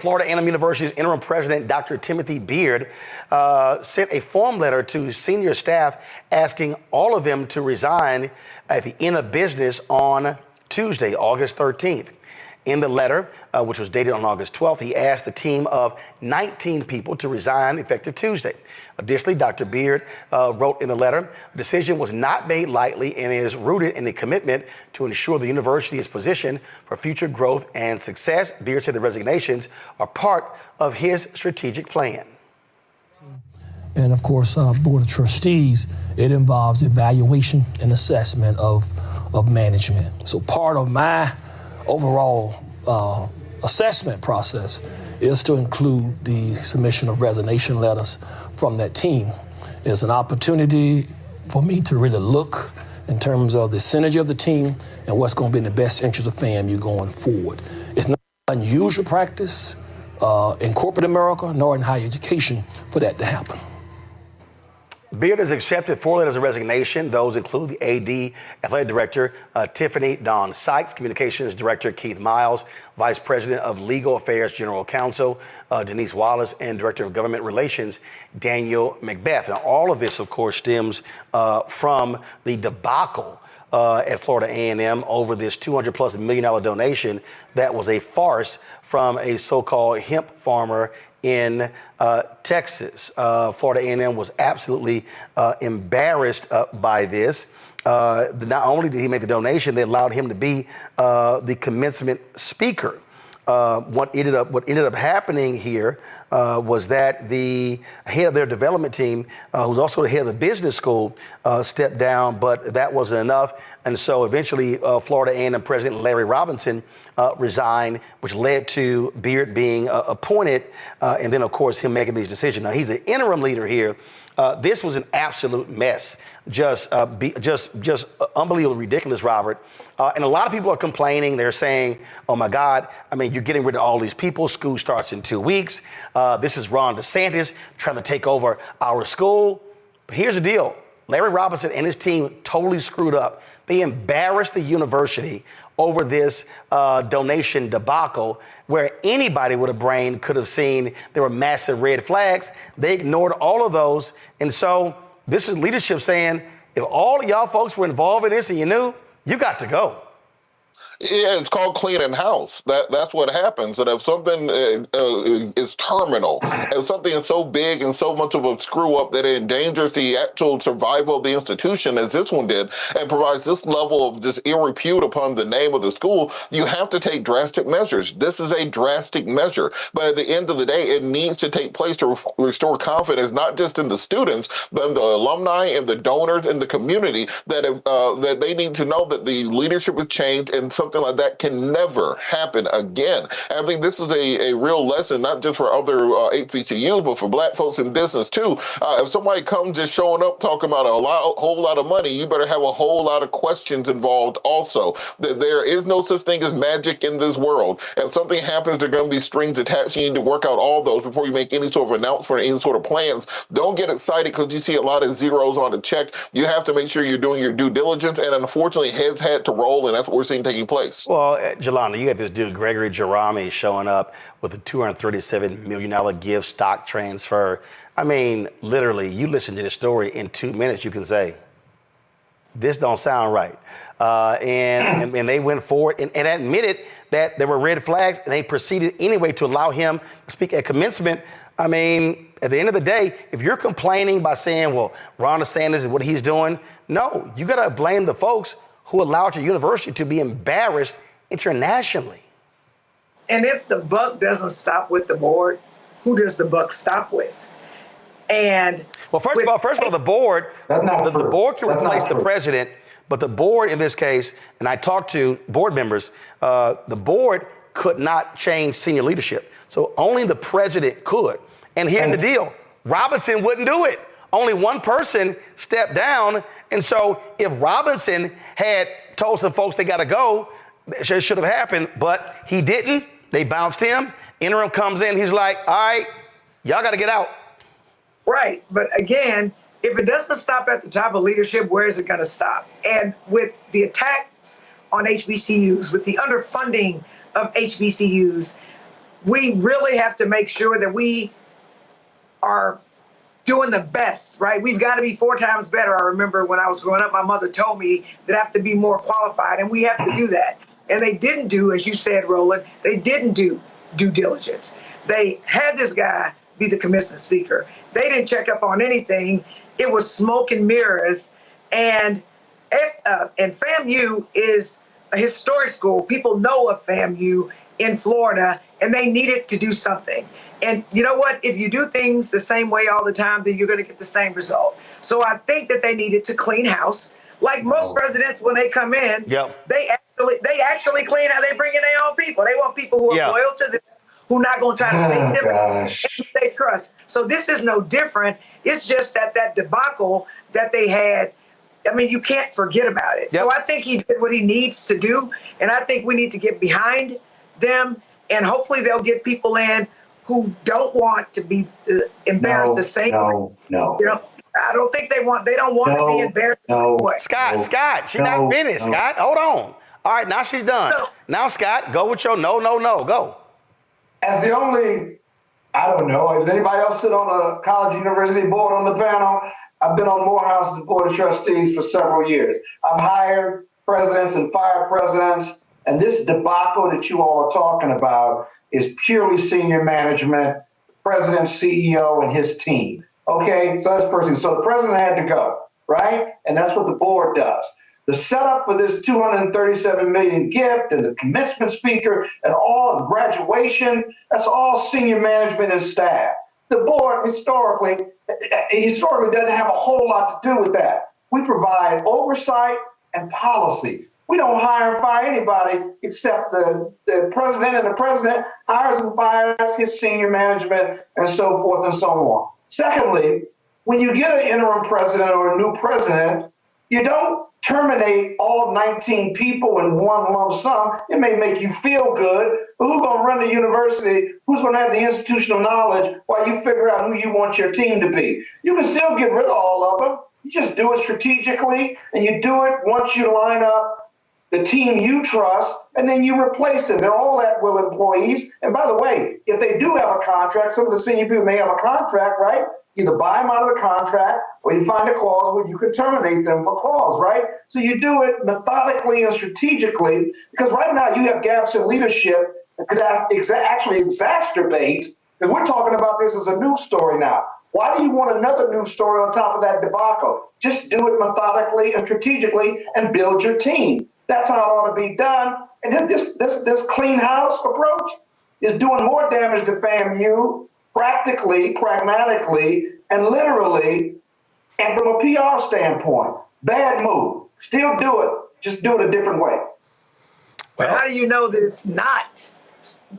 Florida A&M University's interim president, Dr. Timothy Beard, sent a form letter to senior staff asking all of them to resign at the end of business on Tuesday, August 13th. In the letter, which was dated on August 12th, he asked the team of 19 people to resign effective Tuesday. Additionally, Dr. Beard wrote in the letter, the decision was not made lightly and is rooted in a commitment to ensure the university is positioned for future growth and success. Beard said the resignations are part of his strategic plan. And of course, Board of Trustees, it involves evaluation and assessment of management. So part of my overall assessment process is to include the submission of resignation letters from that team. It's an opportunity for me to really look in terms of the synergy of the team and what's going to be in the best interest of FAMU going forward. It's not unusual practice in corporate America nor in higher education for that to happen. Beard has accepted 4 letters of resignation. Those include the AD Athletic Director, Tiffani-Dawn, Sykes, Communications Director, Keith Miles, Vice President of Legal Affairs, General Counsel, Denise Wallace, and Director of Government Relations, Danielle McBeth. Now, all of this, of course, stems from the debacle at Florida A&M over this $200+ million donation that was a farce from a so-called hemp farmer in Texas. Florida A&M was absolutely embarrassed by this. Not only did he make the donation, they allowed him to be the commencement speaker. What ended up happening here was that the head of their development team, who's also the head of the business school, stepped down, but that wasn't enough. And so eventually Florida A&M President Larry Robinson resigned, which led to Beard being appointed, and then, of course, him making these decisions. Now, he's an interim leader here. This was an absolute mess, just unbelievably ridiculous, Robert. And a lot of people are complaining. They're saying, oh, my God, I mean, you're getting rid of all these people. School starts in 2 weeks. This is Ron DeSantis trying to take over our school. But here's the deal. Larry Robinson and his team totally screwed up. They embarrassed the university over this donation debacle where anybody with a brain could have seen there were massive red flags. They ignored all of those. And so this is leadership saying, if all of y'all folks were involved in this and you knew, you got to go. Yeah, it's called cleaning house. That's what happens. And if something is terminal, if something is so big and so much of a screw up that it endangers the actual survival of the institution, as this one did, and provides this level of just ill repute upon the name of the school, you have to take drastic measures. This is a drastic measure. But at the end of the day, it needs to take place to restore confidence, not just in the students, but in the alumni and the donors and the community that they need to know that the leadership has changed and something like that can never happen again. And I think this is a real lesson, not just for other HBCUs, but for black folks in business too. If somebody comes just showing up talking about a whole lot of money, you better have a whole lot of questions involved also. There is no such thing as magic in this world. If something happens, there are going to be strings attached. You need to work out all those before you make any sort of announcement or any sort of plans. Don't get excited because you see a lot of zeros on the check. You have to make sure you're doing your due diligence, and unfortunately, heads had to roll, and that's what we're seeing taking place. Well, Jelana, you got this dude, Gregory Jerami, showing up with a $237 million gift stock transfer. I mean, literally, you listen to this story in 2 minutes, you can say, this don't sound right. And they went forward and admitted that there were red flags, and they proceeded anyway to allow him to speak at commencement. I mean, at the end of the day, if you're complaining by saying, well, Ron DeSantis is what he's doing, no, you got to blame the folks who allowed your university to be embarrassed internationally. And if the buck doesn't stop with the board, who does the buck stop with? And well, first of all, the board can replace the president, but the board in this case, and I talked to board members, the board could not change senior leadership. So only the president could. And here's the deal. Robinson wouldn't do it. Only one person stepped down. And so if Robinson had told some folks they got to go, it should have happened, but he didn't. They bounced him. Interim comes in. He's like, all right, y'all got to get out. Right. But again, if it doesn't stop at the top of leadership, where is it going to stop? And with the attacks on HBCUs, with the underfunding of HBCUs, we really have to make sure that we are doing the best, right? We've got to be 4 times better. I remember when I was growing up, my mother told me that I have to be more qualified, and we have to do that. And they didn't do, as you said, Roland, they didn't do due diligence. They had this guy be the commencement speaker. They didn't check up on anything. It was smoke and mirrors. And FAMU is a historic school. People know of FAMU in Florida, and they needed to do something. And you know what? If you do things the same way all the time, then you're going to get the same result. So I think that they needed to clean house. Like most presidents, when they come in, they actually clean how they bring in their own people. They want people who are loyal to them, who are not going to try to make them and they trust. So this is no different. It's just that debacle that they had. I mean, you can't forget about it. So I think he did what he needs to do, and I think we need to get behind them, and hopefully they'll get people in who don't want to be embarrassed the same way. No. You know, I don't think they don't want to be embarrassed. Scott, she's not finished. Scott, hold on. All right, now she's done. Now, Scott, go with your no, go. As the only, I don't know, does anybody else sit on a college university board on the panel? I've been on Morehouse's board of trustees for several years. I've hired presidents and fired presidents, and this debacle that you all are talking about is purely senior management, president, CEO, and his team. Okay, so that's the first thing. So the president had to go, right? And that's what the board does. The setup for this $237 million gift and the commencement speaker and all the graduation, that's all senior management and staff. The board historically doesn't have a whole lot to do with that. We provide oversight and policy. We don't hire and fire anybody except the president, and the president hires and fires his senior management and so forth and so on. Secondly, when you get an interim president or a new president, you don't terminate all 19 people in one lump sum. It may make you feel good, but who's going to run the university? Who's going to have the institutional knowledge while you figure out who you want your team to be? You can still get rid of all of them. You just do it strategically, and you do it once you line up the team you trust, and then you replace them. They're all at-will employees. And by the way, if they do have a contract, some of the senior people may have a contract, right? Either buy them out of the contract, or you find a clause where you can terminate them for cause, right? So you do it methodically and strategically, because right now you have gaps in leadership that could actually exacerbate, because we're talking about this as a news story now. Why do you want another news story on top of that debacle? Just do it methodically and strategically and build your team. That's how it ought to be done. And this clean house approach is doing more damage to FAMU practically, pragmatically, and literally, and from a PR standpoint. Bad move. Still do it. Just do it a different way. But how do you know that it's not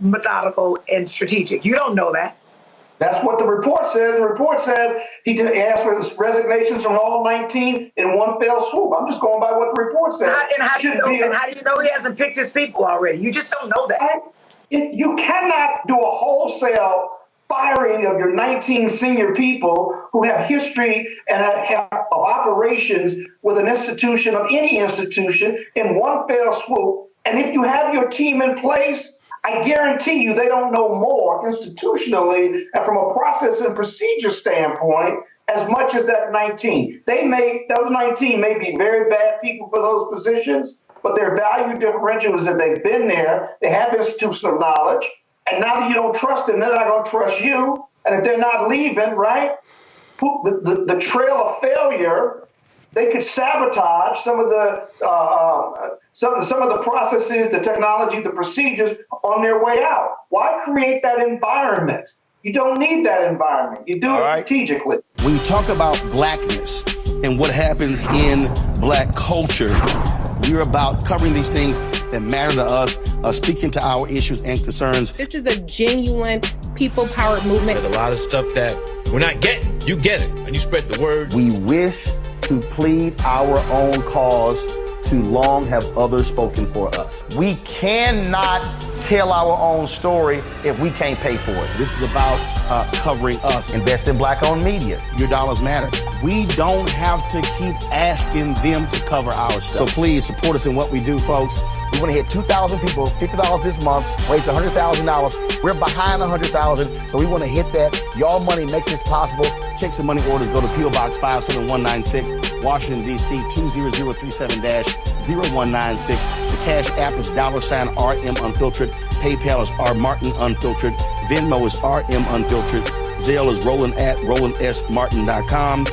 methodical and strategic? You don't know that. That's what the report says. The report says he asked for resignations from all 19 in one fell swoop. I'm just going by what the report says. And how do you know he hasn't picked his people already? You just don't know that. You cannot do a wholesale firing of your 19 senior people who have history and have of operations with an institution, of any institution, in one fell swoop. And if you have your team in place, I guarantee you they don't know more institutionally and from a process and procedure standpoint as much as that 19. Those 19 may be very bad people for those positions, but their value differential is that they've been there, they have institutional knowledge, and now that you don't trust them, they're not going to trust you. And if they're not leaving, right, the trail of failure, they could sabotage some of the some of the processes, the technology, the procedures on their way out. Why create that environment? You don't need that environment. You do it strategically. When you talk about blackness and what happens in black culture, we're about covering these things that matter to us, speaking to our issues and concerns. This is a genuine people-powered movement. There's a lot of stuff that we're not getting. You get it, and you spread the word. We wish to plead our own cause, to long have others spoken for us. We cannot tell our own story if we can't pay for it. This is about covering us. Invest in black-owned media. Your dollars matter. We don't have to keep asking them to cover our stuff. So please support us in what we do, folks. We want to hit 2,000 people, $50 this month, raise $100,000. We're behind $100,000, so we want to hit that. Y'all money makes this possible. Check some money orders. Go to P.O. Box 57196, Washington, D.C. 20037-0196. The Cash App is $RM Unfiltered. PayPal is R Martin Unfiltered. Venmo is RM Unfiltered. Zelle is Roland at RolandSMartin.com.